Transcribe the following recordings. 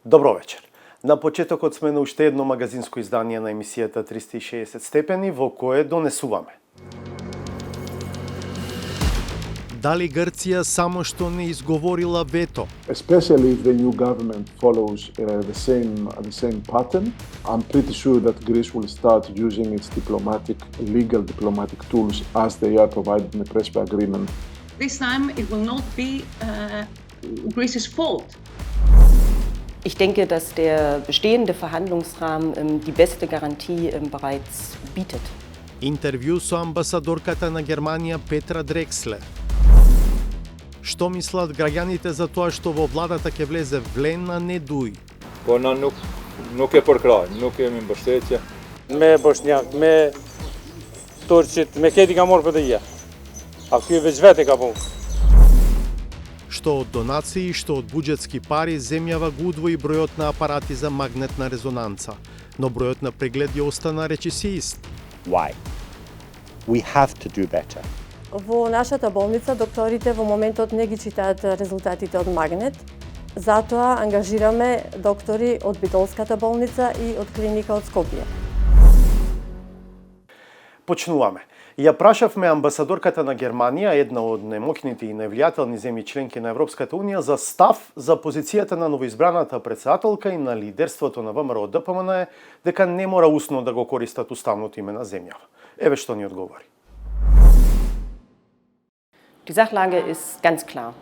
Добро вечер. На почетокот сме на уште едно магазинско издание на емисијата 360 степени, во кое донесуваме. Дали Грција само што не изговорила вето? Especially if the new government follows the same pattern, I'm pretty sure that Greece will start using its legal diplomatic tools as they are provided in the Prespa agreement. This time it will not be Greece's fault. Ich denke, dass der bestehende Verhandlungsrahmen die beste Garantie bereits bietet. Интервју со амбасадорката на Германија Петра Дрекслер. Што мислат граѓаните за тоа што во владата ќе влезе Влена Недуј? Ona nuk e përkraj, nuk kemi mbështetje. Me Bosnjak, me Turqit, me këti ka morë për të gja. A ky veç vete ka punë. Што од донации, што од буџетски пари, земјава го удвои бројот на апарати за магнетна резонанца, но бројот на прегледи остана речиси ист. Why? We have to do better. Во нашата болница докторите во моментот не ги читаат резултатите од магнет, затоа ангажираме доктори од Битолската болница и од клиника од Скопје. Почнуваме. Ја прашавме амбасадорката на Германија, една од најмоќните и највлијателни земји членки на Европската унија, за став за позицијата на новоизбраната председателка и на лидерството на ВМРО ДПМН дека не мора усно да го користат уставното име на земјава. Еве што ни одговори. Die Sachlage ist ganz klar.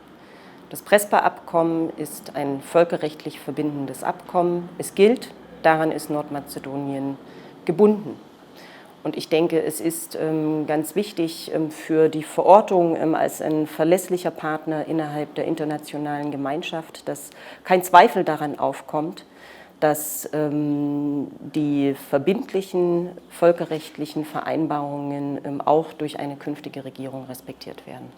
Das Prespa-Abkommen ist ein völkerrechtlich verbindendes Abkommen. Es gilt, daran ist Nordmazedonien gebunden. Und ich denke, es ist ganz wichtig für die Verortung als ein verlässlicher Partner innerhalb der internationalen Gemeinschaft, dass kein Zweifel daran aufkommt, dass die verbindlichen völkerrechtlichen Vereinbarungen auch durch eine künftige Regierung respektiert werden.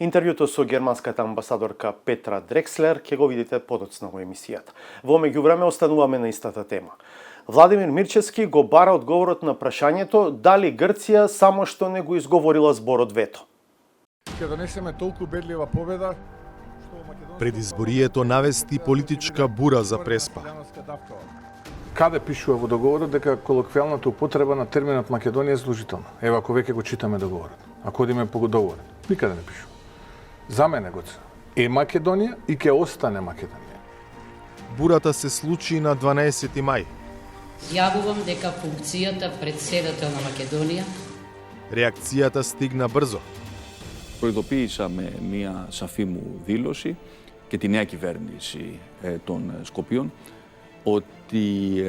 Интервјуто со германската амбасадорка Петра Дрекслер ќе го видите подоцна во емисијата. Во меѓувреме остануваме на истата тема. Владимир Мирчевски го бара одговорот на прашањето дали Грција само што не го изговорила зборот вето. Ќе донесеме толку бедлива победа Предизборието навести политичка бура за Преспа. Каде пишува во договорот дека колоквијалната употреба на терминот Македонија е задолжителна? Ева, ако веќе го читаме договорот, ако одиме по договорот, никаде не пишува. За мене го е Македонија и ќе остане Македонија. Бурата се случи на 12 мај. Јавувам дека функцијата председател на Македонија. Реакцијата στигна брзо. Προειδοποίησα με μια σαφή μου δήλωση και τη νέα κυβέρνηση των Σκοπίων ότι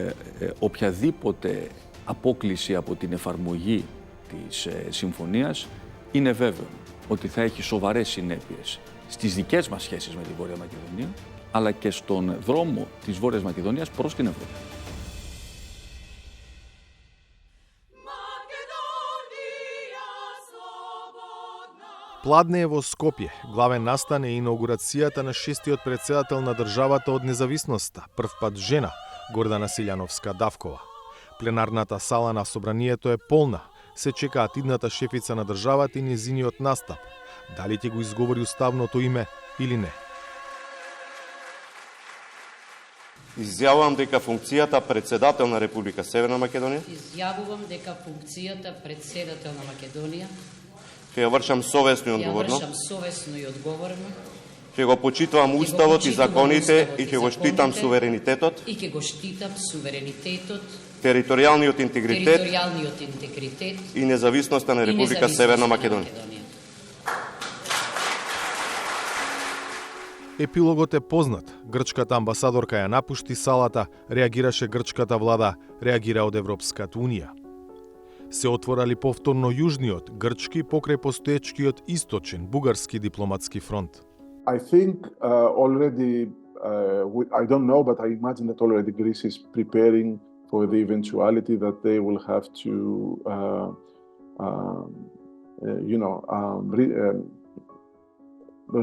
οποιαδήποτε απόκλιση από την εφαρμογή της συμφωνίας είναι βέβαιο ότι θα έχει σοβαρές συνέπειες στις δικές μας σχέσεις με τη Βόρεια Μακεδονία, αλλά και στον δρόμο της Βόρειας Μακεδονίας προς την Ευρώπη. Пладне е во Скопје. Главен настан е инаугурацијата на шестиот председател на државата од независноста, првпат жена, Гордана Силјановска-Давкова. Пленарната сала на собранието е полна. Се чекаат идната шефица на државата и незиниот настап. Дали ќе го изговори уставното име или не? Изјавувам дека функцијата председател на Република Северна Македонија. Изјавувам дека функцијата председател на Македонија. Ќе ја вршам совесно и одговорно. Ја вршам совесно и одговорно. Ќе го почитувам уставот и законите и ќе го штитам суверенитетот. И ќе го штитам суверенитетот. Територијалниот интегритет. Територијалниот интегритет. И независноста на Република Северна Македонија. Епилогот е познат. Грчката амбасадорка ја напушти салата, реагираше грчката влада, реагира од Европската унија. Се отворали повторно јужниот, грчки покрај постоечкиот источен, бугарски дипломатски фронт. I think already, I don't know, but I imagine that already Greece is preparing for the eventuality that they will have to,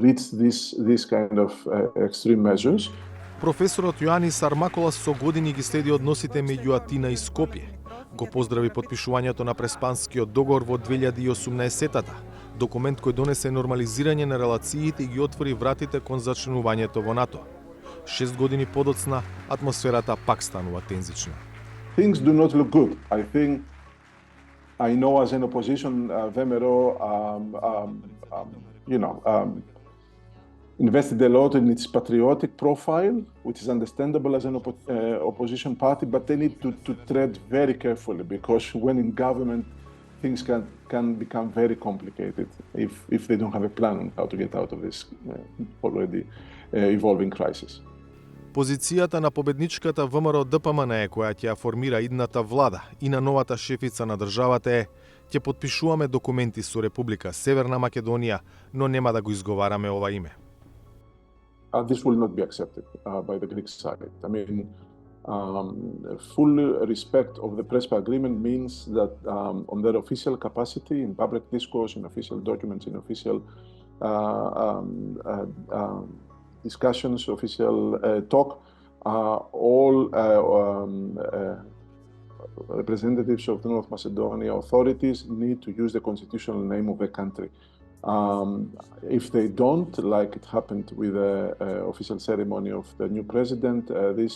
reach this kind of extreme measures. Професорот Јоанис Армаколас со години ги следи односите меѓу Атина и Скопје. Го поздрави потпишувањето на Преспанскиот договор во 2018-тата, документ кој донесе нормализирање на релациите и ги отвори вратите кон зачленувањето во НАТО. 6 години подоцна, атмосферата пак станува тензична. Things do not look good. I think I know as an opposition, VMRO, invested a lot in its patriotic profile, which is understandable as an opposition party, but they need to tread very carefully because when in government, things can become very complicated if they don't have a plan on how to get out of this already evolving crisis. Позицијата на победничката ВМРО ДПМН која ќе ја формира идната влада и на новата шефица на државата е: ќе потпишуваме документи со Република Северна Македонија, но нема да го изговараме ова име. This will not be accepted by the Greek side. I mean, full respect of the Prespa agreement means that on their official capacity, in public discourse, in official documents, in official discussions, official talk, all representatives of the North Macedonia authorities need to use the constitutional name of the country. If they don't, like it happened with the official ceremony of the new president, this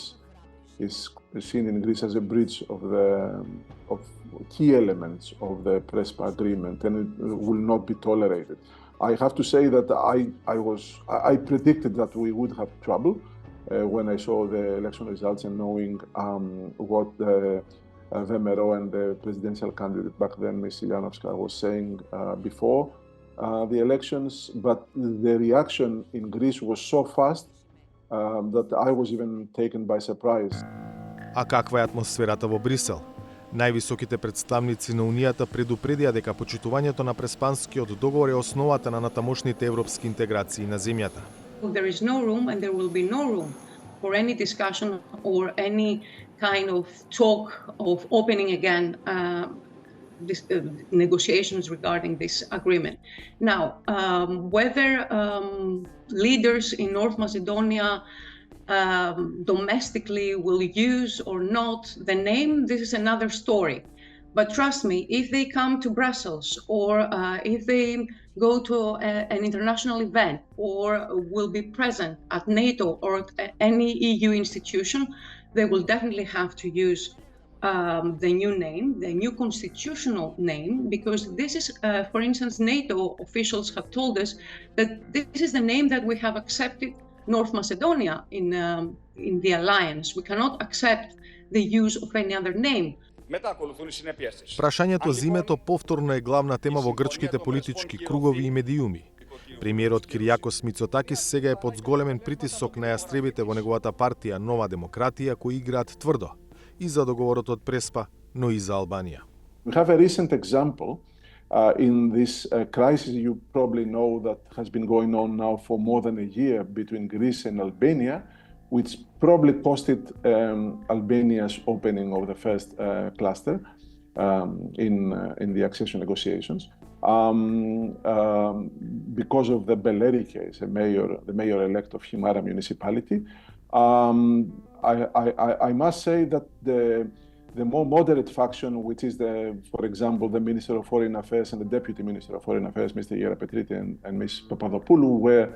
is seen in Greece as a breach of key elements of the Prespa agreement, and it will not be tolerated. I have to say that I predicted that we would have trouble when I saw the election results and knowing what the VMRO and the presidential candidate back then, Ms. Ilianovska, was saying before the elections, but the reaction in Greece was so fast that I was even taken by surprise. А каква е атмосферата во Брисел? Највисоките представници на Унијата предупредија дека почитувањето на Преспанскиот договор е основата на натамошните европски интеграции на земјата. There is no room and there will be no room for any discussion or any kind of talk of opening again negotiations regarding this agreement. Now, whether leaders in North Macedonia domestically will use or not the name, this is another story. But trust me, if they come to Brussels or if they go to an international event or will be present at NATO or at any EU institution, they will definitely have to use the new name, the new constitutional name, because this is, for instance, NATO officials have told us that this is the name that we have accepted North Macedonia in the alliance. We cannot accept the use of any other name. Прашањето за името повторно е главна тема во грчките политички кругови и медиуми. Премиерот Киријакос Мицотакис сега е под зголемен притисок на јастребите во неговата партија Нова демократија кои играат тврдо и за договорот од Преспа, но и за Албанија. We have a recent example in this crisis. You probably know that has been going on now for more than a year between Greece and Albania, which probably costed Albania's opening of the first cluster in the accession negotiations. Because of the Beleri case, the mayor-elect of Himara municipality. I must say that the more moderate faction, which is for example, the Minister of Foreign Affairs and the Deputy Minister of Foreign Affairs, Mr. Yerapetriti and Ms. Papadopoulou, were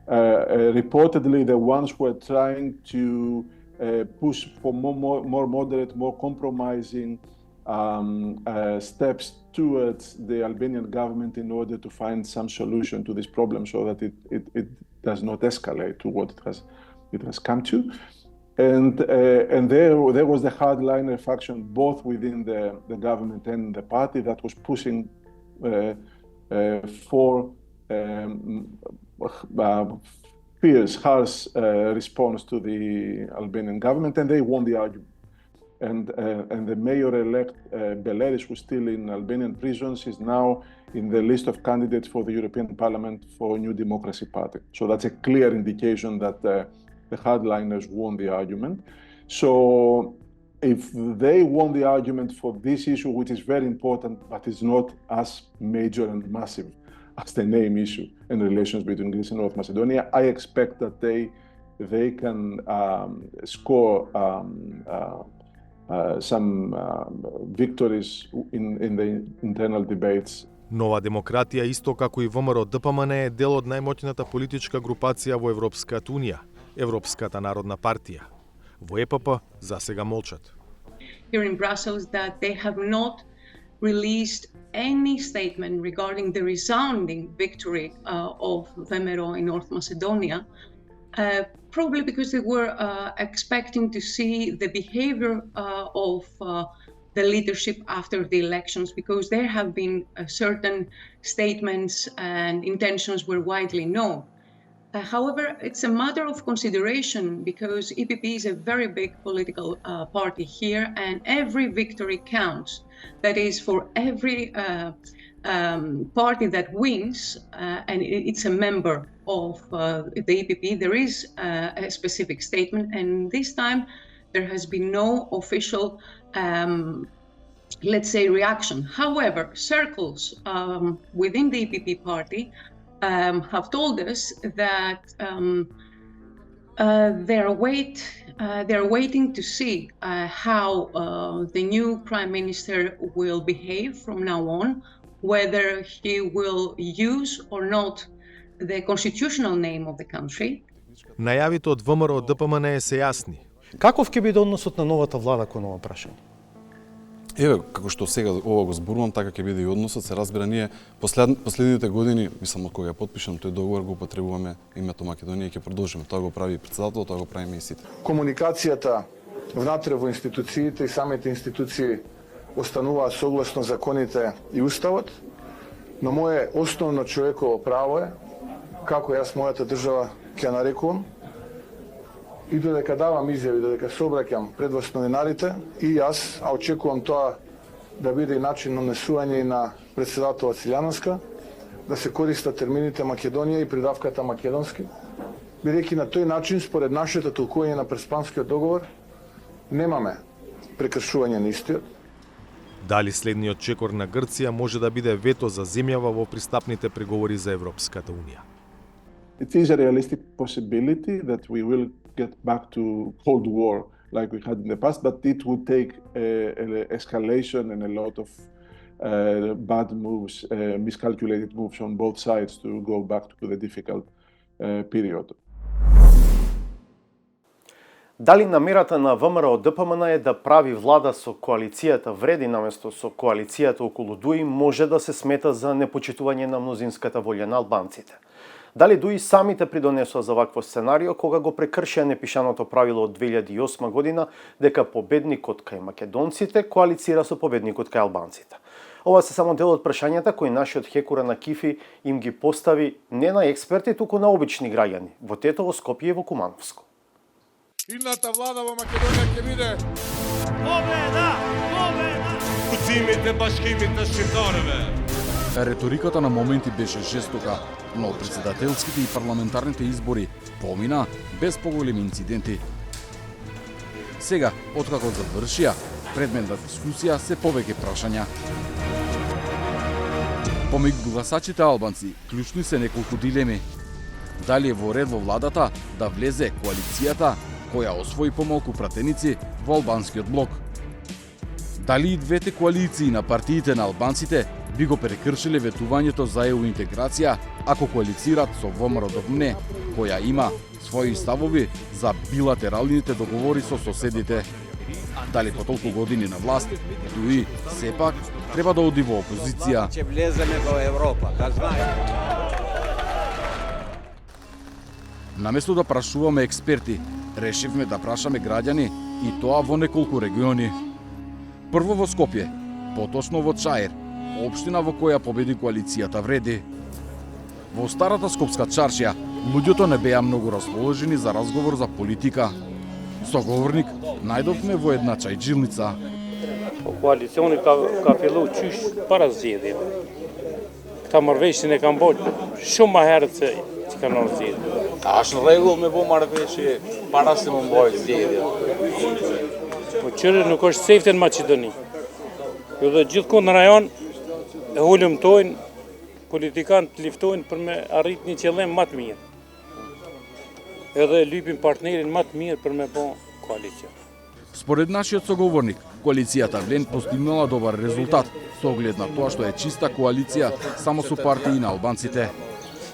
reportedly the ones who were trying to push for more moderate, more compromising steps towards the Albanian government in order to find some solution to this problem so that it does not escalate to what it has come to. And there was the hardliner faction both within the government and the party that was pushing for fierce, harsh response to the Albanian government, and they won the argument. And the mayor-elect Beleris, who's still in Albanian prisons, is now in the list of candidates for the European Parliament for New Democracy Party. So that's a clear indication that the hardliners won the argument. So if they won the argument for this issue, which is very important, but is not as major and massive as the name issue and relations between Greece and North Macedonia, I expect that they can score some victories in the internal debates Нова демократија, исто како и ВМРО ДПМН, е дел од најмоќната политичка групација во Европската унија, Европската народна партија. Во ЕПП засега молчат. Here in Brussels that they have not released any statement regarding the resounding victory of VMRO in North Macedonia, probably because they were expecting to see the behavior of the leadership after the elections, because there have been certain statements and intentions were widely known. However, it's a matter of consideration because EPP is a very big political party here, and every victory counts. That is, for every party that wins, and it's a member of the EPP, there is a specific statement, and this time there has been no official, let's say, reaction. However, circles within the EPP party have told us that they're waiting to see how the new prime minister will behave from now on, whether he will use or not the constitutional name of the country. Најавите од ВМРО ДПМН се јасни. Каков ќе биде односот на новата влада кон ова прашање? Еве, како што сега ова го зборувам, така ќе биде и односот. Се разбира, ние последните години, мислам, од кога ја потпишам тој договор, го употребуваме името Македонија и ќе продолжиме. Тоа го прави председател, тоа го правиме и сите. Комуникацијата внатре во институциите и самите институции остануваат согласно законите и уставот, но мое основно човеково право е, како јас мојата држава ќе нарекувам, и додека давам изјави, додека се обраќам пред вас новинарите, и јас, а очекувам тоа да биде и начин на несување и на председателот Силјановска, да се користат термините Македонија и придавката македонски, бидејќи на тој начин, според нашето толкување на Преспанскиот договор, немаме прекршување на истиот. Дали следниот чекор на Грција може да биде вето за земјава во пристапните преговори за Европската унија? It is a realistic possibility that we will get back to Cold War like we had in the past, but it would take an escalation and a lot of bad moves, miscalculated moves on both sides to go back to the difficult period. Дали намерата на ВМРО ДПМН е да прави влада со коалицијата вреди наместо со коалицијата околу ДУИ може да се смета за непочитување на мнозинската волја на албанците? Дали ДУИ самите придонесоа за вакво сценарио кога го прекршија непишаното правило од 2008 година дека победникот кај македонците коалицира со победникот кај албанците? Ова се само дел од прашањата кои нашиот Хекура на Кифи им ги постави не на експерти, туку на обични граѓани во Тетово, Скопје и во Кумановско. Идната влада во Македонија ќе биде победа, победа! Уцимите башкимите шитарове. Реториката на моменти беше жестока, но председателските и парламентарните избори помина без поголеми инциденти. Сега, откако завршија, предмет на дискусија се повеќе прашања. Помеѓу гласачите албанци, клучни се неколку дилеми. Дали е во ред во владата да влезе коалицијата која освои помалку пратеници во албанскиот блок? Дали и двете коалиции на партиите на албанците би го прекршиле ветувањето за ЕУ интеграција ако коалицират со ВМРО ДПМН, која има своји ставови за билатералните договори со соседите? Дали по толку години на власт, ДУИ сепак треба да оди во опозиција? Ќе влеземе во Европа, да знаете. Наместо да прашуваме експерти, решивме да прашаме граѓани и тоа во неколку региони. Прво во Скопје, поточно во Чаир, општина во која победи коалицијата вреди. Во старата скопска чаршија, луѓето не беа многу расположени за разговор за политика. Соговорник најдовме во една чајджилница. Коалициони ka fillu qysh para zgjedhjeve. Këta marrëveshjen e kanë bërë shumë më herët se që kanë marrë zgjedhje. Është në rregull me bë marrëveshje para se më mbajt zgjedhja. Po qëre nuk është sefte në Maqedoni. Jo dhe gjithkund në rajon e hulumtojnë, politikanë të liftojnë për me arrit një qëllim më të mirë. Edhe lypin partnerin më të mirë për me bë koalicion. Според нашиот соговорник, коалицијата Влен постигнала добар резултат со со оглед на тоа што е чиста коалиција само со партии на албанците.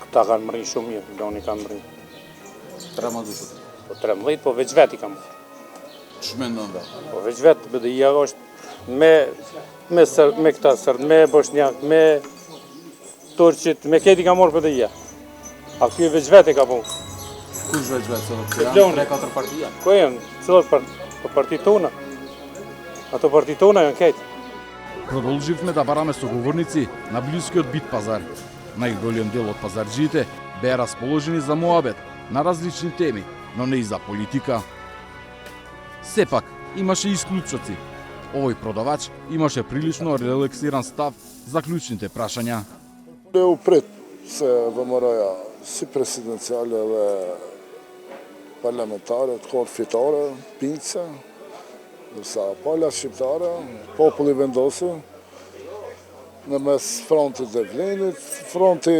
Këta kanë mërri shumë mirë, Doni kanë mërri. 13. Po 13, po veç vet i kam. Ç'mendon da? Po veç vet BDI-ja është me këta sërt, me bosnjak, me turqit, me keti ka morë BDI-ja. A kjo veç vet e ka punë. Kush veç se do të Loni. 3-4 partia? Ko janë? Cilat parti tona? Ato parti tona janë ketë. Продолживме да бараме соговорници на блискиот бит пазар. Најголем дел од пазарџиите беа расположени за моабет на различни теми, но не и за политика. Сепак, имаше исклучоци. Овој продавач имаше прилично релаксиран став за клучните прашања. Uprit se vëmëroja si presidenciale dhe parlamentare të kohë fitare, pince, dërsa pala shqiptare, populli vendosi në mes frontit dhe vlenit, fronti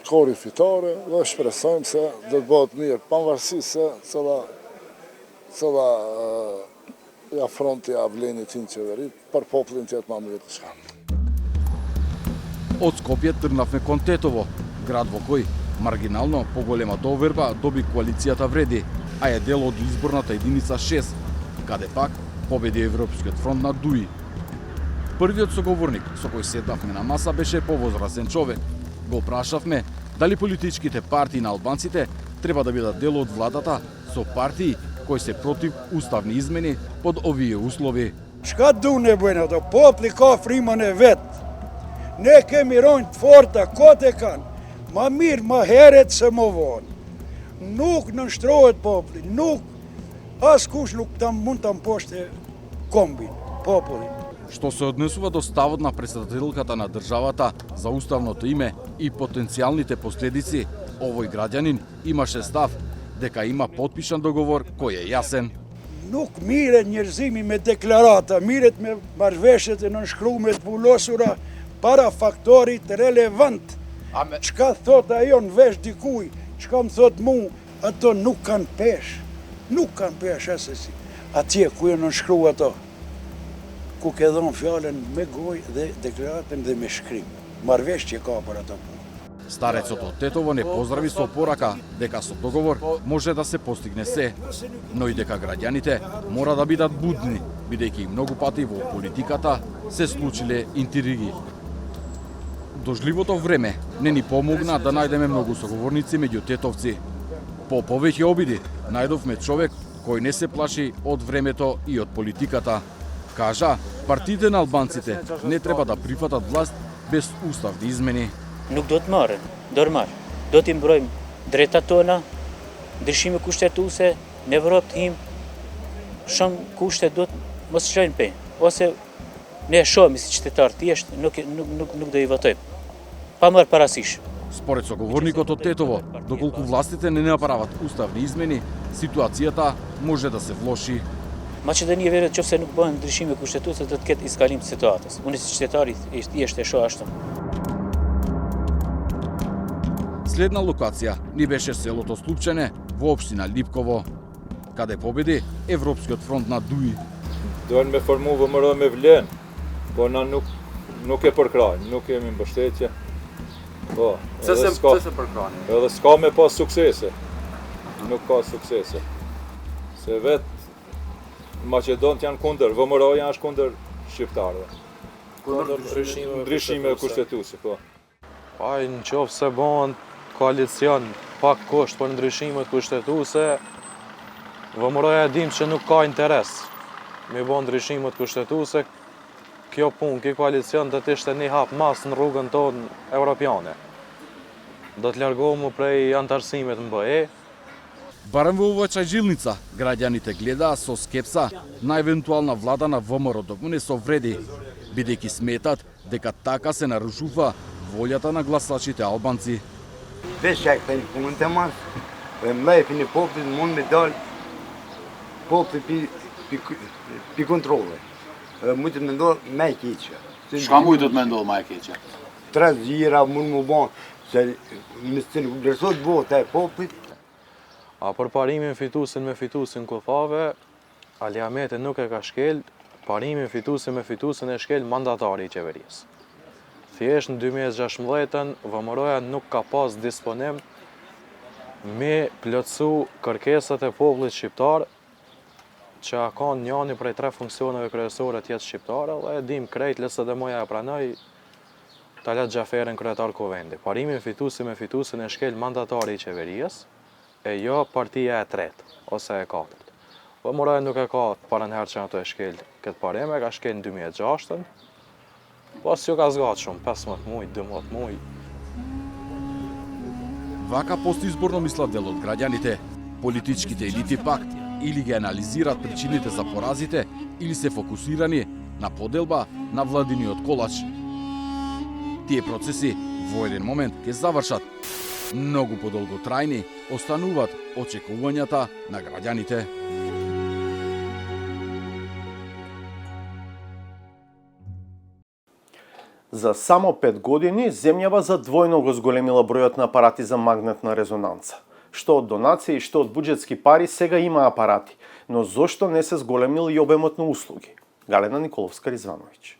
kohë fitare dhe shpresojmë se do të bëhet mirë, pavarësisht se cëlla ja fronti ja vlenit në qeverit, për popullin tjetë ma mirë të shkanë. Од Скопје тргнавме кон Тетово, град во кој маргинално поголема доверба доби коалицијата Вреди, а е дел од изборната единица 6, каде пак победи Европскиот фронт на Дуи. Првиот соговорник со кој седнавме на маса беше повозрасен човек. Го прашавме дали политичките партии на албанците треба да бидат дел од владата со партии кои се против уставни измени под овие услови. Çka dunë e bëjnë ato? Popli ka frimën e vet. Ne kemi ronjë të forta, kote kanë. Ma mirë, ma heret se më vonë. Nuk nënshtrohet popli, nuk askush nuk mund ta mposhte kombin, popullin. Што се однесува до ставот на председателката на државата за уставното име и потенцијалните последици, овој граѓанин имаше став дека има потпишан договор кој е јасен. Nuk miret njerëzimi me deklarata, miret me marrëveshjet e nënshkruar të vullosura para faktorit relevant. Çka thot ajo në vesh dikuj, çka më thot mu, ato nuk kanë pesh. Nuk kanë pesh asesi. Atje ku janë nënshkruar ato, ku ke dhënë fjalën me gojë dhe deklaratën dhe me shkrim. Marrëveshje ka për ato punë. Старецот од Тетово не поздрави со порака дека со договор може да се постигне се, но и дека граѓаните мора да бидат будни, бидејќи многу пати во политиката се случиле интриги. Дожливото време не ни помогна да најдеме многу соговорници меѓу тетовци. По повеќе обиди најдовме човек кој не се плаши од времето и од политиката. Кажа, партиите на албанците не треба да прифатат власт без уставни измени. Nuk do të marrin, normal. Do t'i mbrojmë drejtat tona, ndryshime kushtetuese, në Evropë të him, shumë kushte do të mos çojnë pe. Ose ne shohemi si qytetar thjesht, nuk do i votojmë. Pa marrë parasysh. Според соговорникот од Тетово, доколку властите не направат уставни измени, ситуацијата може да се влоши. Maqedonia verët nëse nuk bëhen ndryshime kushtetuese do të ketë eskalim të situatës. Unë si qytetari thjesht e shoh ashtu. Следна локација ни беше селото Слупчене во општина Липково, каде победи Европскиот фронт на Дуи. Duhen me formu vëmërë me vlen, po na nuk e përkrajnë, nuk kemi mbështetje. Po, Se përkrajnë? Edhe s'ka me pas suksese. Nuk ka suksese. Se vetë Maqedonët janë kundër, vëmëroja është kundër shqiptarëve. Kundër ndryshime kushtetuese, po. Pa në qoftë se bëhen koalicion pak kusht për ndryshimet kushtetuese, vëmëroja dim që nuk ka interes me bën ndryshimet kushtetuese. Kjo punë, kjo koalicion do të ishte një hap mas në rrugën tonë evropiane. Do të largohemi prej antarësimit në BE. Барем во оваа чајджилница, граѓаните гледаа со скепса на евентуална влада на ВМРО со Вреди, бидејќи сметат дека така се нарушува волјата на гласачите албанци. Veç që këta një punën të mas, dhe mlej për një poplit mund me dalë poplit për kontrole. Mujtë me ndohë me e keqe. Shka mujtë të me ndohë me e keqe? Tre zira mund më banë, se nësë nuk dërsot vota e poplit. A për parimin fitusin me fitusin kuthave, Aliamete nuk e ka shkel, parimin fitusin me fitusin e shkel mandatari i qeverisë. thjesht në 2016 VMRO-ja nuk ka pas disponim me plotësu kërkesat e popullit shqiptar që ka njëni prej 3 funksioneve kryesore të jetë shqiptare dhe e dim krejt LSD-moja e pranoj Talat Xhaferin kryetar Kuvendi. Parimin fituesi me fituesin e shkel mandatari i qeverisë e jo partia e tretë ose e katërt. VMRO-ja nuk e ka parën herë që ato e shkel këtë parim, e ka shkel në 2006-ën, pas që ka zgatë shumë, 15 muj, 12 muj. Вака постизборно мислат дел од граѓаните, политичките елити пак или ги анализират причините за поразите, или се фокусирани на поделба на владиниот колач. Тие процеси во еден момент ќе завршат. Многу подолготрајни остануваат очекувањата на граѓаните. За само 5 години земјава за двојно го зголемила бројот на апарати за магнетна резонанца. Што од донации, што од буџетски пари сега има апарати, но зошто не се зголемил и обемот на услуги? Галена Николовска-Ризвановиќ.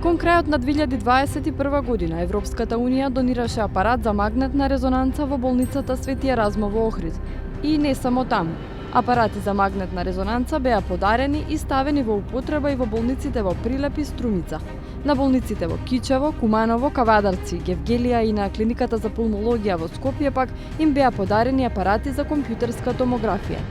Кон крајот на 2021 година Европската унија донираше апарат за магнетна резонанца во болницата Свети Еразмо во Охрид. И не само таму. Апарати за магнетна резонанца беа подарени и ставени во употреба и во болниците во Прилеп и Струмица. На болниците во Кичево, Куманово, Кавадарци, Гевгелија и на клиниката за пулмологија во Скопје пак им беа подарени апарати за компјутерска томографија.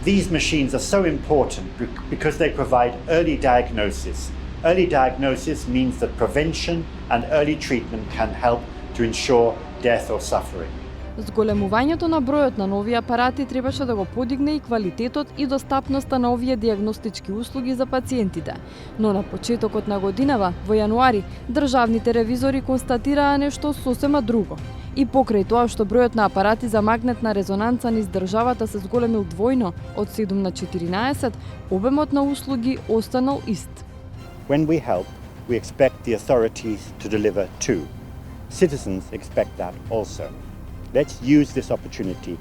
These machines are so important because they provide early diagnosis. Early diagnosis means that prevention and early treatment can help to ensure death or suffering. Зголемувањето на бројот на нови апарати требаше да го подигне и квалитетот и достапноста на овие диагностички услуги за пациентите. Но на почетокот на годинава, во јануари, државните ревизори констатираа нешто сосема друго. И покрај тоа што бројот на апарати за магнетна резонанца низ државата се зголемил двојно, од 7 на 14, обемот на услуги останал ист. When we help, we expect the authorities to deliver too. Citizens expect that also. Let's use this opportunity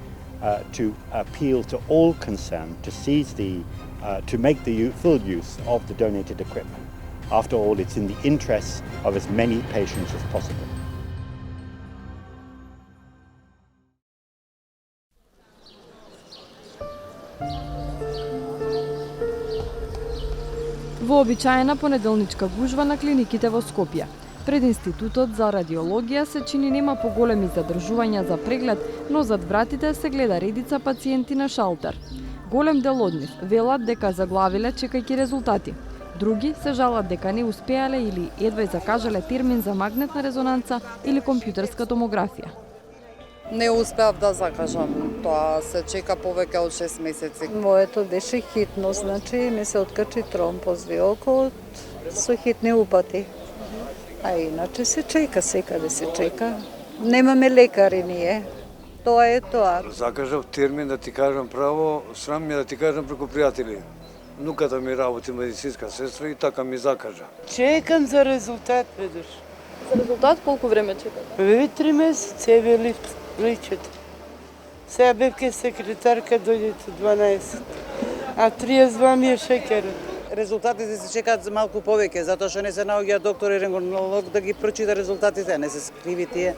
to appeal to all concerned to seize to make the full use of the donated equipment. After all, it's in the interests of as many patients as possible. Вообичаена понеделничка гужва на клиниките во Скопје. Пред Институтот за радиологија се чини нема поголеми задржувања за преглед, но зад вратите се гледа редица пациенти на шалтер. Голем дел од нив велат дека заглавиле чекајќи резултати. Други се жалат дека не успеале или едва закажале термин за магнетна резонанца или компјутерска томографија. Не успеав да закажам, тоа се чека повеќе од 6 месеци. Моето беше хитно, значи ми се откачи тромбоз во окот со хитни упати. А иначе се чека, секаде се чека. Немаме лекари ние. Тоа е тоа. Закажав термин, да ти кажам право, срам ми да ти кажам преку пријатели. Нуката ми работи медицинска сестра и така ми закажа. Чекам за резултат, ведеш. За резултат колку време чекате? 3 месеци е личат. Сега бевке секретарка дојде 12, а 32 ми е шекерот. Резултатите се чекаат за малку повеќе, затоа што не се наоѓа доктор и рентгенолог да ги прочита резултатите, не се скриви тие.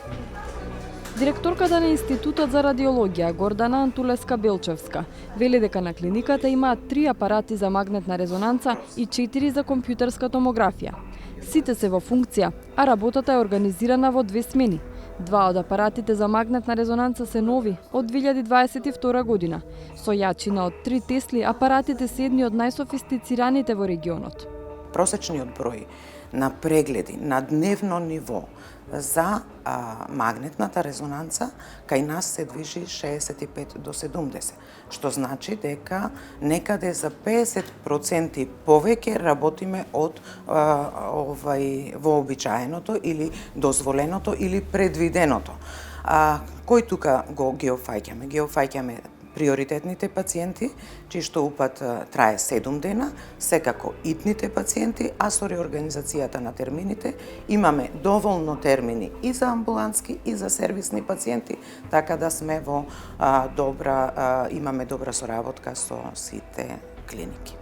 Директорката на Институтот за радиологија Гордана Антулеска-Белчевска вели дека на клиниката имаат 3 апарати за магнетна резонанца и 4 за компјутерска томографија. Сите се во функција, а работата е организирана во 2 смени. 2 од апаратите за магнетна резонанца се нови од 2022 година. Со јачина од 3 Тесли, апаратите се едни од најсофистицираните во регионот. Просечниот број на прегледи на дневно ниво за магнетната резонанца кај нас се движи 65 до 70, што значи дека некаде за 50% повеќе работиме од вообичаеното или дозволеното или предвиденото. Кој тука ги офаќаме? Ги офаќаме приоритетните пациенти, чиј што упат трае 7 дена, секако итните пациенти, а со реорганизацијата на термините имаме доволно термини и за амбулантски и за сервисни пациенти, така да сме во имаме добра соработка со сите клиники.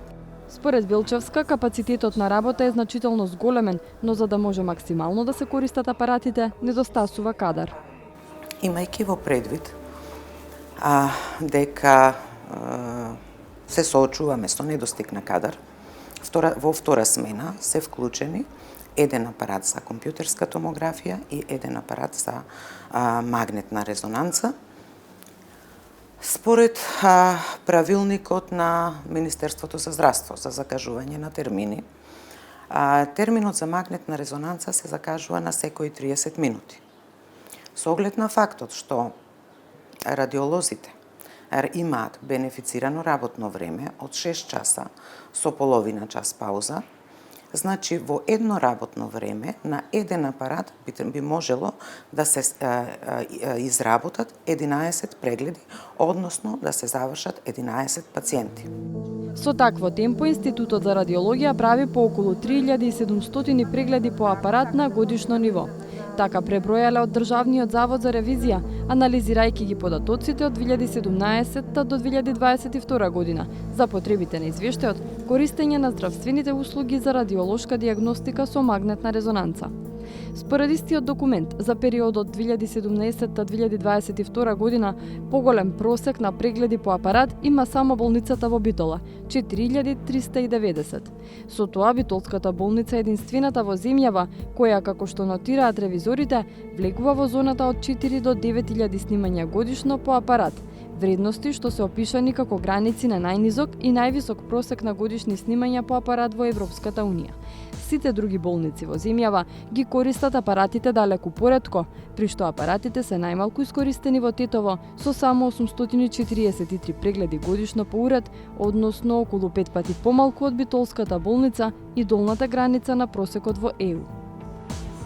Според Билчевска, капацитетот на работа е значително зголемен, но за да може максимално да се користат апаратите, недостасува кадар. Имајќи во предвид дека се соочуваме со недостиг на кадар, во втора смена се вклучени еден апарат за компјутерска томографија и еден апарат за магнетна резонанца. Според правилникот на Министерството за здравство за закажување на термини, терминот за магнетна резонанца се закажува на секои 30 минути. Со оглед на фактот што радиолозите имаат бенефицирано работно време од 6 часа со половина час пауза, значи во едно работно време на еден апарат би можело да се изработат 11 прегледи, односно да се завршат 11 пациенти. Со такво темпо, Институтот за радиологија прави по околу 3700 прегледи по апарат на годишно ниво. Така пребројале од Државниот завод за ревизија, анализирајќи ги податоците од 2017 до 2022 година за потребите на извештајот, користење на здравствените услуги за радиолошка дијагностика со магнетна резонанца. Според истиот документ, за периодот 2017-2022 година, поголем просек на прегледи по апарат има само болницата во Битола – 4390. Со тоа Битолската болница е единствената во земјава која, како што нотираат ревизорите, влегува во зоната од 4 до 9000 снимања годишно по апарат, вредности што се опишани како граници на најнизок и највисок просек на годишни снимања по апарат во Европската Унија. Сите други болници во земјава ги користат апаратите далеку поретко, при што апаратите се најмалку искористени во Тетово со само 843 прегледи годишно по уред, односно околу 5 пати помалку од Битолската болница и долната граница на просекот во ЕУ.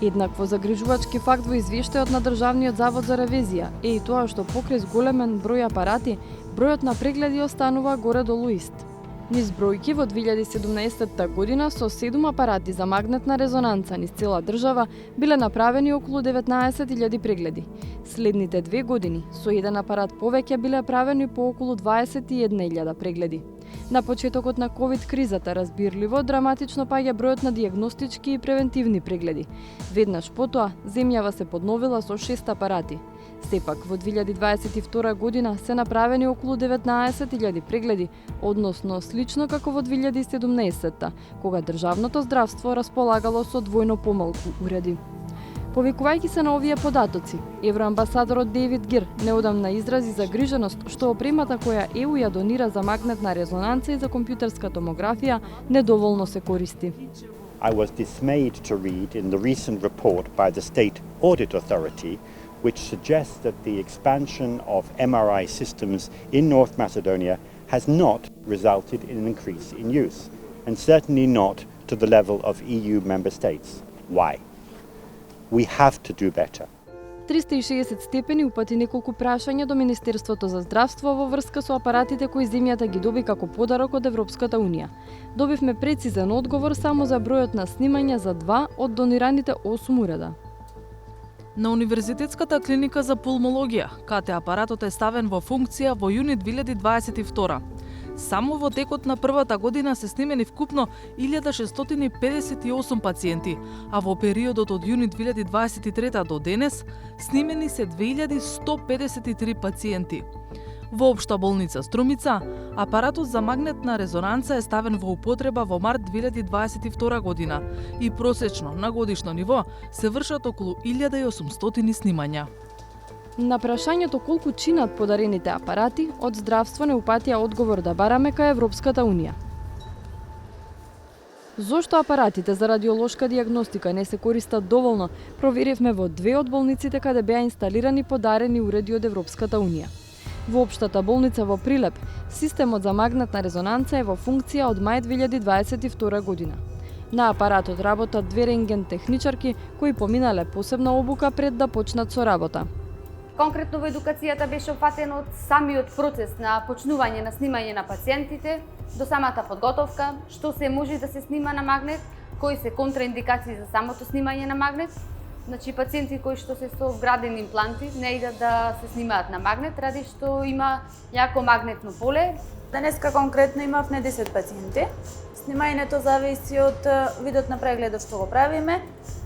Еднакво загрижувачки факт во извештајот на Државниот завод за ревизија е и тоа што покрај зголемен број апарати, бројот на прегледи останува горе-долу ист. Низ бројки во 2017 година со 7 апарати за магнетна резонанца низ цела држава биле направени околу 19.000 прегледи. Следните 2 години со еден апарат повеќе биле правени по околу 21.000 прегледи. На почетокот на ковид кризата разбирливо драматично паѓа бројот на дијагностички и превентивни прегледи. Веднаш потоа земјава се подновила со 6 апарати. Сепак во 2022 година се направени околу 19.000 прегледи, односно слично како во 2017, кога државното здравство располагало со двојно помалку уреди. Повикувајќи се на овие податоци, евроамбасадорот Дейвид Гир неодамна изрази загриженост што опремата која ЕУ ја донира за магнетна резонанца и за компјутерска томографија недоволно се користи. I was dismayed to read in the recent report by the State Audit Authority, which suggests that the expansion of MRI systems in North Macedonia has not resulted in an increase in use, and certainly not to the level of EU member states. Why? We have to do better. 360 степени упати неколку прашања до Министерството за здравство во врска со апаратите кои земјата ги доби како подарок од Европската Унија. Добивме прецизен одговор само за бројот на снимања за 2 од донираните 8 уреда. На Универзитетската клиника за пулмологија, КТ апаратот е ставен во функција во јуни 2022. Само во текот на првата година се снимени вкупно 1658 пациенти, а во периодот од јуни 2023 до денес снимени се 2153 пациенти. Во Општа болница Струмица, апаратот за магнетна резонанца е ставен во употреба во март 2022 година и просечно на годишно ниво се вршат околу 1800 снимања. На прашањето колку чинат подарените апарати, од здравство не упатија одговор да бараме кај Европската Унија. Зошто апаратите за радиолошка дијагностика не се користат доволно, проверивме во 2 од болниците каде беа инсталирани подарени уреди од Европската Унија. Во Општата болница во Прилеп, системот за магнетна резонанца е во функција од мај 2022 година. На апаратот работат 2 рентген техничарки кои поминале посебна обука пред да почнат со работа. Конкретно во едукацијата беше опфатен од самиот процес на почнување на снимање на пациентите до самата подготовка, што се може да се снима на магнет, кои се контраиндикации за самото снимање на магнет. Значи пациенти кои што се со вградени импланти не идат да се снимаат на магнет, ради што има јако магнетно поле. Денеска конкретно имавме 10 пациенти. Снимањето зависи од видот на прегледот што го правиме.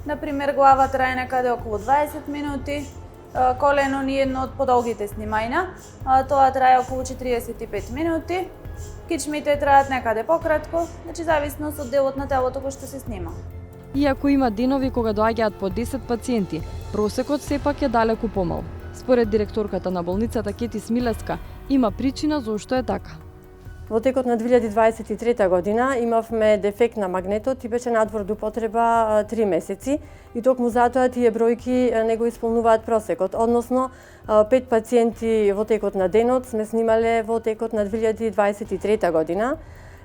Например, глава трае некаде околу 20 минути, колено ни едно од подолгите снимања, тоа трае околу 45 минути. Кичмите траат некаде пократко, значи зависност од делот на телото кој што се снима. Иако има денови кога доаѓаат по 10 пациенти, просекот сепак е далеку помал. Според директорката на болницата Кети Смилеска, има причина зошто е така. Во текот на 2023 година имавме дефект на магнетот и беше надвор до употреба 3 месеци и токму затоа тие бројки не го исполнуваат просекот, односно 5 пациенти во текот на денот сме снимале во текот на 2023 година,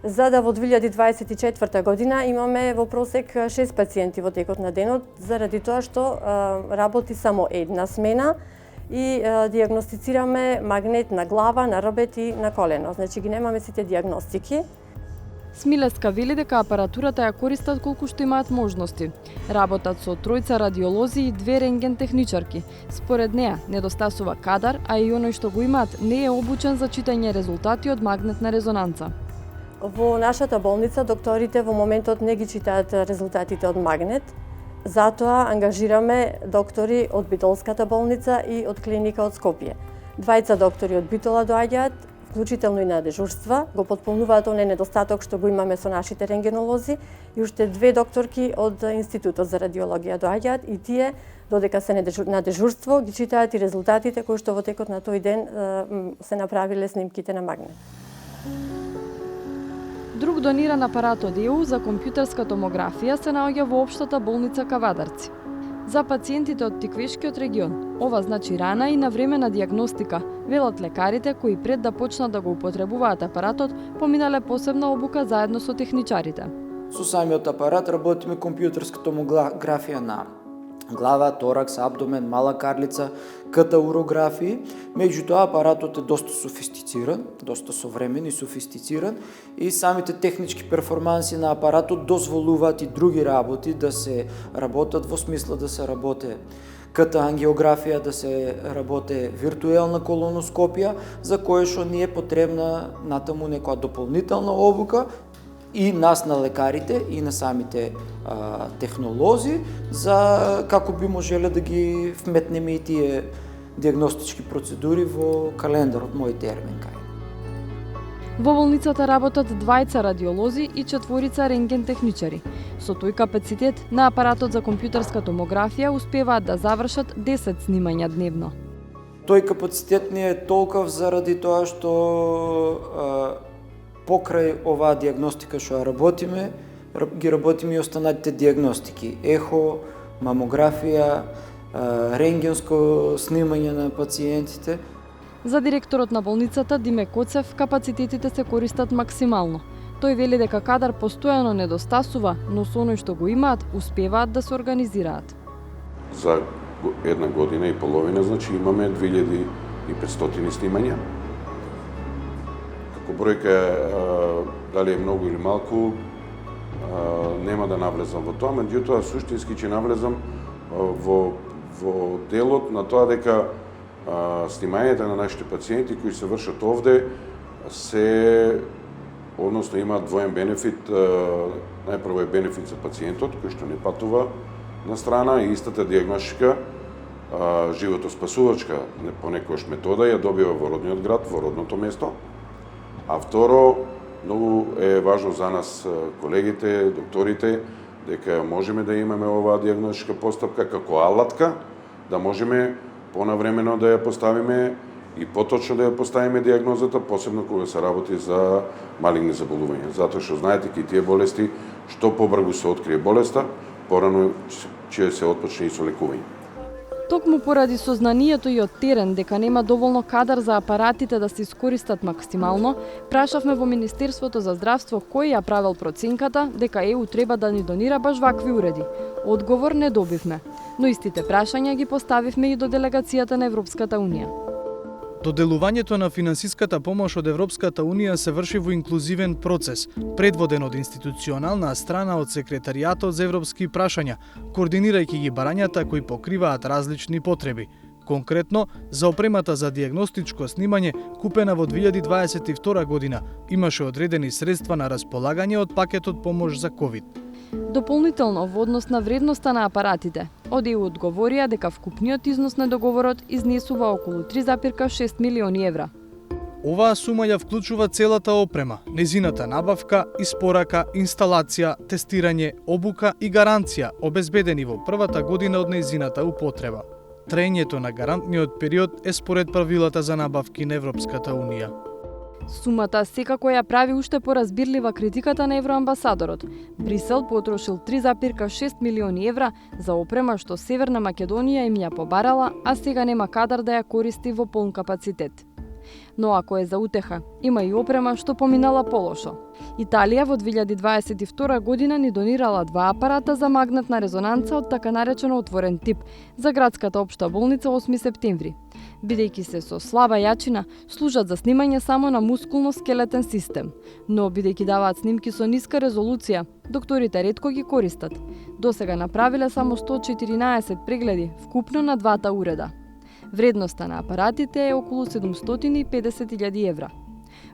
за да во 2024 година имаме во просек 6 пациенти во текот на денот, заради тоа што работи само една смена и диагностицираме магнет на глава, на робет и на колено. Значи ги немаме сите диагностики. Смилеска вели дека апаратурата ја користат колку што имаат можности. Работат со 3 радиолози и 2 рентген техничарки. Според неа, недостасува кадар, а и оној што го имаат не е обучен за читање резултати од магнетна резонанца. Во нашата болница докторите во моментот не ги читаат резултатите од магнет, затоа ангажираме доктори од Битолската болница и од клиника од Скопје. 2 доктори од Битола доаѓаат, вклучително и на дежурства, го потполнуваат оној недостаток што го имаме со нашите рентгенолози и уште 2 докторки од Институтот за радиологија доаѓаат и тие, додека се на дежурство, ги читаат и резултатите кои што во текот на тој ден се направиле снимките на магнет. Друг дониран апарат од ЕУ за компјутерска томографија се наоѓа во општата болница Кавадарци. За пациентите од Тиквешкиот регион, ова значи рана и навремена диагностика, велат лекарите кои пред да почнат да го употребуваат апаратот, поминале посебна обука заедно со техничарите. Со самиот апарат работиме компјутерска томографија на глава, торакс, абдомен, мала карлица, КТ урографии. Меѓутоа апаратот е доста софистициран, доста современ и софистициран и самите технички перформанси на апаратот дозволуваат и други работи да се работат во смисла да се работи КТ ангиографија, да се работи виртуелна колоноскопија, за кое што ни е потребна натаму некоја дополнителна обука и нас на лекарите и на самите технолози, за како би можеле да ги вметнеме и тие диагностички процедури во календарот мој термин кај. Во болницата работат 2 радиолози и 4 рентген техничари. Со тој капацитет на апаратот за компјутерска томографија успеваат да завршат 10 снимања дневно. Тој капацитет не е толков заради тоа што покрај оваа диагностика што работиме, ги работиме и останатите диагностики. Ехо, мамографија, рентгенско снимање на пациентите. За директорот на болницата Диме Коцев, капацитетите се користат максимално. Тој вели дека кадар постојано недостасува, но со оној што го имаат, успеваат да се организираат. За една година и половина, значи имаме 2500 снимања. Како бројка, дали е многу или малку, нема да навлезам во тоа, меѓутоа суштински ќе навлезам во делот на тоа дека снимањата на нашите пациенти кои се вршат овде односно имаат двоен бенефит. Најпрво е бенефит за пациентот кој што не патува на страна и истата диагностика животоспасувачка понекогаш метода ја добива во родниот град, во родното место. А второ, многу е важно за нас колегите, докторите, дека можеме да имаме оваа диагностичка постапка како алатка, да можеме понавремено да ја поставиме и поточно да ја поставиме диагнозата, посебно кога се работи за малигни заболувања. Затоа што знаете ки тие болести, што побрзо се открие болеста, порано ќе се отпочне и со лекување. Токму поради сознанието и од терен дека нема доволно кадар за апаратите да се искористат максимално, прашавме во Министерството за здравство кој ја правел проценката дека ЕУ треба да ни донира баш вакви уреди. Одговор не добивме, но истите прашања ги поставивме и до делегацијата на Европската Унија. Доделувањето на финансиската помош од Европската Унија се врши во инклузивен процес, предводен од институционална страна од Секретаријатот за европски прашања, координирајќи ги барањата кои покриваат различни потреби. Конкретно, за опремата за диагностичко снимање, купена во 2022 година, имаше одредени средства на располагање од пакетот помош за ковид. Дополнително, во однос на вредноста на апаратите, од ЕУ одговорија дека вкупниот износ на договорот изнесува околу 3,6 милиони евра. Оваа сума ја вклучува целата опрема, незината набавка, испорака, инсталација, тестирање, обука и гаранција, обезбедени во првата година од незината употреба. Траењето на гарантниот период е според правилата за набавки на Европската Унија. Сумата секако ја прави уште поразбирлива критиката на евроамбасадорот. Брисел потрошил 3,6 милиони евра за опрема што Северна Македонија им ја побарала, а сега нема кадар да ја користи во полн капацитет. Но ако е за утеха, има и опрема што поминала полошо. Италија во 2022 година ни донирала 2 апарата за магнетна резонанца од така наречено отворен тип за градската општа болница 8 септември. Бидејќи се со слаба јачина, служат за снимање само на мускулно-скелетен систем, но бидејќи даваат снимки со ниска резолуција, докторите ретко ги користат. Досега направиле само 114 прегледи вкупно на двата уреда. Вредноста на апаратите е околу 750.000 евра.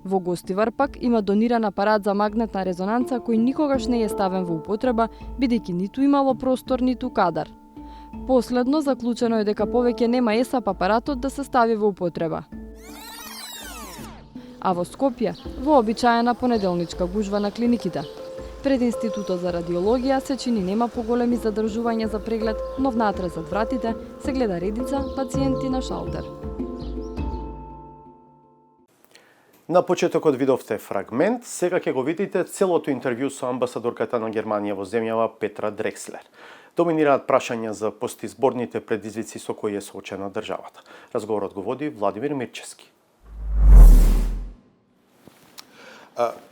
Во Гостивар пак има дониран апарат за магнетна резонанца кој никогаш не е ставен во употреба, бидејќи ниту имало простор, ниту кадар. Последно, заклучено е дека повеќе нема ЕСАП апаратот да се стави во употреба. А во Скопје, вообичаена понеделничка гужва на клиниките. Пред Институтот за радиологија се чини нема поголеми задржувања за преглед, но внатре зад вратите се гледа редица пациенти на шалтер. На почетокот видовте фрагмент, сега ќе го видите целото интервју со амбасадорката на Германија во земјава Петра Дрекслер. Доминираат прашања за постизборните предизвици со кои е соочена државата. Разговорот го води Владимир Мирчевски.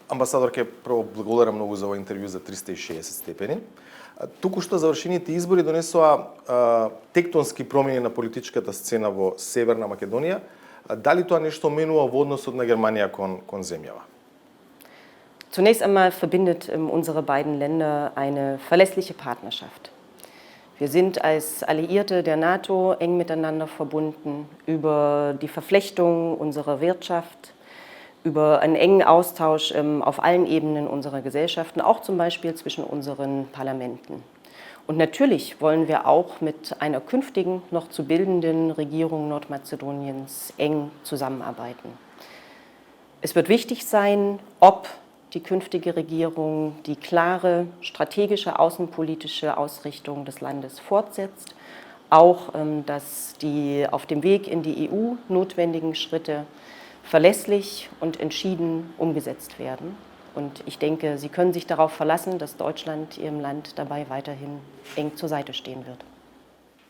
Амбасадорке, прво благодарам многу за овој интервју за 360 степени. Току-што завршените избори донесоа тектонски промени на политичката сцена во Северна Македонија. Дали тоа нешто менува во односот на Германија кон земјава? Zunächst einmal verbindet unsere beiden Länder eine verlässliche Partnerschaft. Wir sind als Alliierte der NATO eng miteinander verbunden über die Verflechtung unserer Wirtschaft, über einen engen Austausch auf allen Ebenen unserer Gesellschaften, auch zum Beispiel zwischen unseren Parlamenten. Und natürlich wollen wir auch mit einer künftigen, noch zu bildenden Regierung Nordmazedoniens eng zusammenarbeiten. Es wird wichtig sein, ob die künftige Regierung die klare strategische außenpolitische Ausrichtung des Landes fortsetzt, auch dass die auf dem Weg in die EU notwendigen Schritte verlässlich und entschieden umgesetzt werden. Und ich denke, Sie können sich darauf verlassen, dass Deutschland Ihrem Land dabei weiterhin eng zur Seite stehen wird.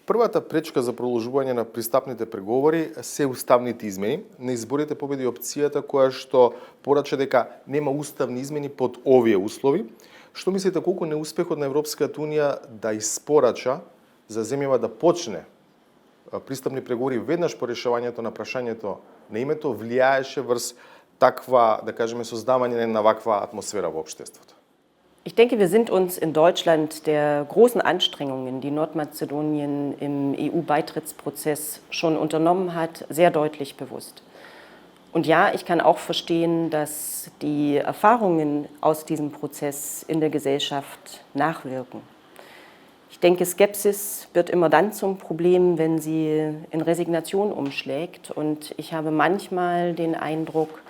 Првата пречка за продолжување на пристапните преговори се уставните измени. На изборите победи опцијата која што порача дека нема уставни измени под овие услови. Што мислите колку неуспехот на Европската Унија да испорача за земјава да почне пристапни преговори веднаш по решавањето на прашањето на името влијаеше врз таква, да кажеме, создавање на ваква атмосфера во општеството? Ich denke, wir sind uns in Deutschland der großen Anstrengungen, die Nordmazedonien im EU-Beitrittsprozess schon unternommen hat, sehr deutlich bewusst. Und ja, ich kann auch verstehen, dass die Erfahrungen aus diesem Prozess in der Gesellschaft nachwirken. Ich denke, Skepsis wird immer dann zum Problem, wenn sie in Resignation umschlägt. Und ich habe manchmal den Eindruck,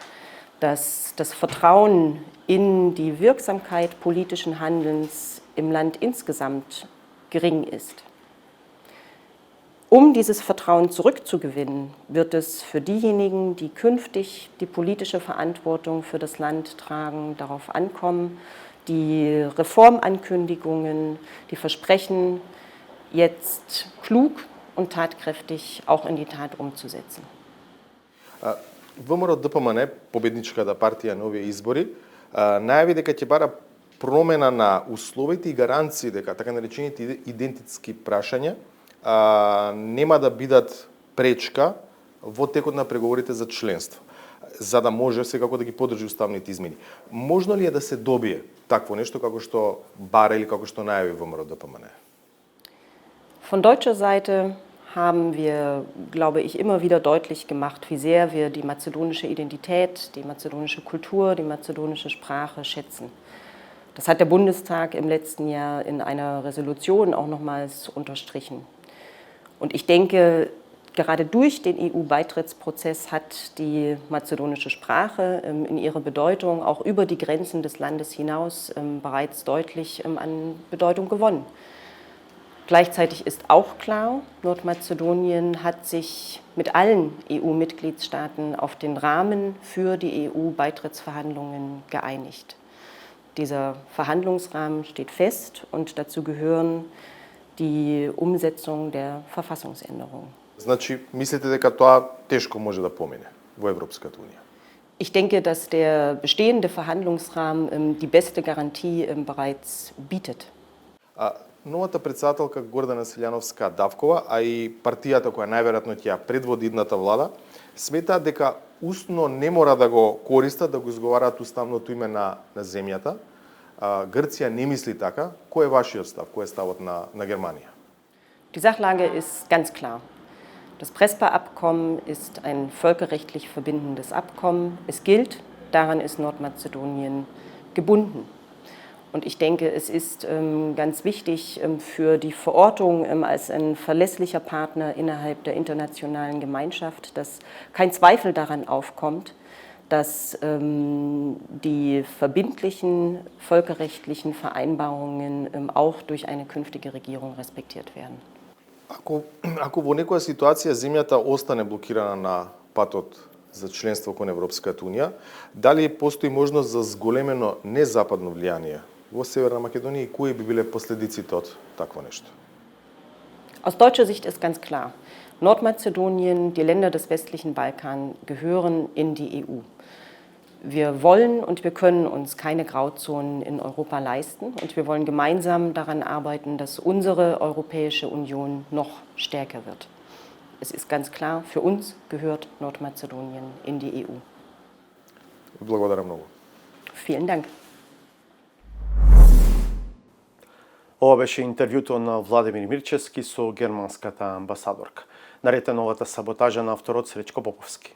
dass das Vertrauen in die Wirksamkeit politischen Handelns im Land insgesamt gering ist. Um dieses Vertrauen zurückzugewinnen, wird es für diejenigen, die künftig die politische Verantwortung für das Land tragen, darauf ankommen, die Reformankündigungen, die Versprechen jetzt klug und tatkräftig auch in die Tat umzusetzen. ВМРО ДПМН, победничката партија на овие избори, најави дека ќе бара промена на условите и гаранции дека така наречените идентитски прашања нема да бидат пречка во текот на преговорите за членство, за да може секако да ги поддржи уставните измени. Можно ли е да се добие такво нешто како што бара или како што најави ВМРО ДПМН? Von deutscher Seite haben wir, glaube ich, immer wieder deutlich gemacht, wie sehr wir die mazedonische Identität, die mazedonische Kultur, die mazedonische Sprache schätzen. Das hat der Bundestag im letzten Jahr in einer Resolution auch nochmals unterstrichen. Und ich denke, gerade durch den EU-Beitrittsprozess hat die mazedonische Sprache in ihrer Bedeutung auch über die Grenzen des Landes hinaus bereits deutlich an Bedeutung gewonnen. Gleichzeitig ist auch klar, Nordmazedonien hat sich mit allen EU-Mitgliedstaaten auf den Rahmen für die EU-Beitrittsverhandlungen geeinigt. Dieser Verhandlungsrahmen steht fest und dazu gehören die Umsetzung der Verfassungsänderung. Значи, мислите дека тоа тешко може да помине во Европската унија? Ich denke, dass der bestehende Verhandlungsrahmen die beste Garantie bereits bietet. Новата председателка Гордана Силјановска-Давкова, а и партијата која најверојатно ќе ја предводи идната влада, сметаат дека устно не мора да го користат, да го изговараат уставното име на земјата. Грција не мисли така. Кој е вашиот став? Кој е ставот на Германија? Die Sachlage ist ganz klar. Das Prespa-Abkommen ist ein völkerrechtlich verbindendes Abkommen. Es gilt, daran ist Nordmazedonien gebunden. Und ich denke, es ist ganz wichtig für die Verortung als ein verlässlicher Partner innerhalb der internationalen Gemeinschaft, dass kein Zweifel daran aufkommt, dass die verbindlichen völkerrechtlichen Vereinbarungen auch durch eine künftige Regierung respektiert werden. Ако во некоја ситуација земјата остане блокирана на патот за членство кон Европската унија, дали постои можност за зголемено незападно влијание во Северна Македонија и кои би биле последиците од такво нешто? Aus deutscher Sicht ist ganz klar, Nordmazedonien, die Länder des westlichen Balkan gehören in die EU. Wir wollen und wir können uns keine Grauzonen in Europa leisten und wir wollen gemeinsam daran arbeiten, dass unsere Europäische Union noch stärker wird. Es ist ganz klar, für uns gehört Nordmazedonien in die EU. Благодаря много. Vielen Dank. Ова беше интервјуто на Владимир Мирчевски со германската амбасадорка. Наред е новата саботажа на авторот Сречко Поповски.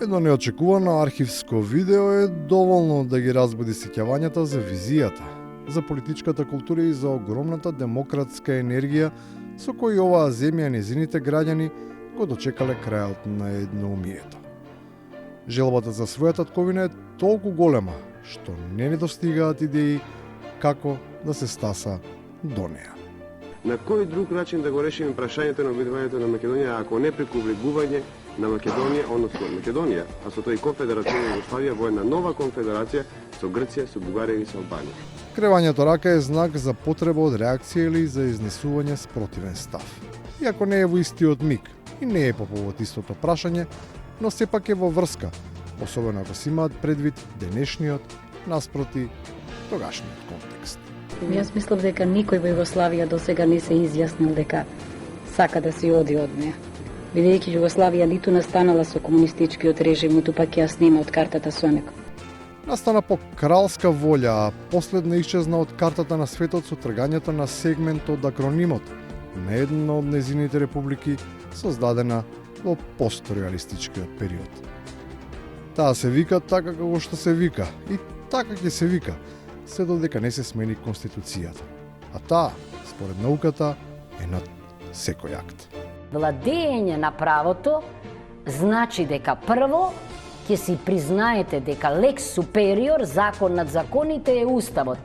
Едно неочекувано архивско видео е доволно да ги разбуди сеќавањата за визијата, за политичката култура и за огромната демократска енергија со кој оваа земја и незините граѓани го дочекале крајот на едноумието. Желбата за своја татковина е толку голема, што не недостигаат идеи како да се стаса до неа. На кој друг начин да го решиме прашањето на обидувањето на Македонија, ако не преку влегување на Македонија, односно Македонија, а со тој Конфедерација Југославија во една нова конфедерација со Грција, со Бугарија и со Албанија. Кревањето рака е знак за потреба од реакција или за изнесување спротивен став. Иако не е во истиот миг и не е по повод истото прашање, но сепак е во врска, особено ако се имаат предвид денешниот наспроти тогашниот контекст. Јас мислам дека никој во Југославија досега не се изјаснил дека сака да се оди од неа. Бидејќи Југославија ниту настанала со комунистичкиот режим, ниту пак ја снима од картата со некој. Настана по кралска волја, а последна исчезна од картата на светот со тргањето на сегмент од акронимот на една од незините републики, создадена во постреалистичкиот период. Таа се вика така како што се вика и така ќе се вика, се додека не се смени Конституцијата. А таа, според науката, е над секој акт. Владење на правото значи дека прво ќе си признаете дека лекс супериор, закон над законите е уставот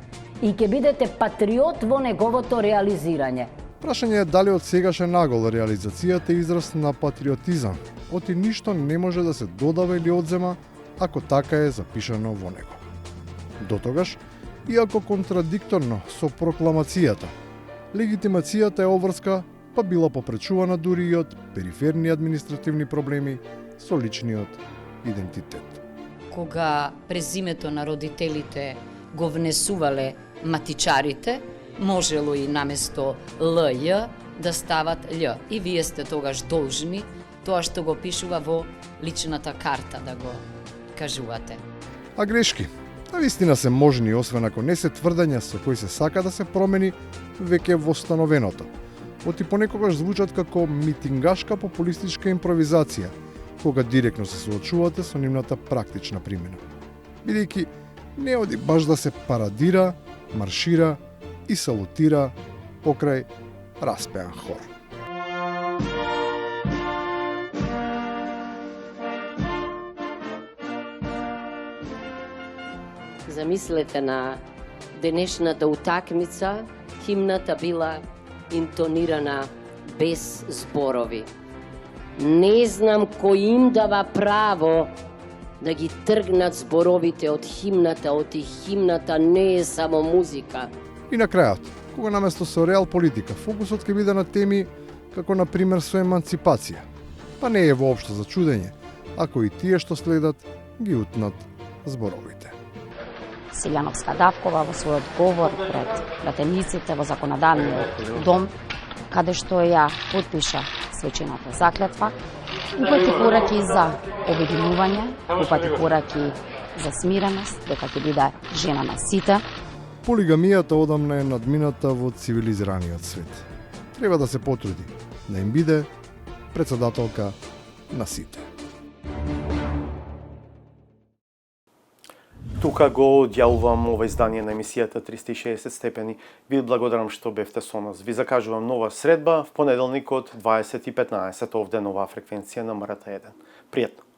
и ќе бидете патриот во неговото реализирање. Прашање е дали од сегаш е нагол реализацијата израз на патриотизам, оти ништо не може да се додава или одзема ако така е запишано во него. Дотогаш, иако контрадикторно со прокламацијата, легитимацијата е обврска, па била попречувана дури и од периферни административни проблеми со личниот идентитет. Кога през името на родителите го внесувале матичарите, можело и наместо ЛЈ да стават Љ. И вие сте тогаш должни тоа што го пишува во личната карта да го кажувате. А грешки? Навистина се можни, освен ако не се тврдења со кои се сака да се промени веќе востановеното. Оти понекогаш звучат како митингашка популистичка импровизација, кога директно се соочувате со нивната практична примена. Бидејќи не оди баш да се парадира, маршира и салутира покрај распеан хор. Замислете на денешната утакмица, химната била интонирана без зборови. Не знам кој им дава право да ги тргнат зборовите од химната, химната не е само музика. И на крајот, кога наместо со реал политика, фокусот ќе биде на теми како на пример со еманципација. Па не е воопшто за чудење, ако и тие што следат ги утнат зборовите. Силјановска Давкова во својот говор пред пратениците во законодавниот дом, каде што ја потпиша свечената заклетва, упати кораки за обединување, упати кораки за смиреност, дека ќе биде жена на сите. Полигамијата одамна е надмината во цивилизираниот свет. Треба да се потруди да им биде председателка на сите. Тука го одјавувам ова издание на емисијата 360 степени. Ви благодарам што бевте со нас. Ви закажувам нова средба в понеделник од 20:15 овде на оваа фреквенција на МРТ1. Пријатно!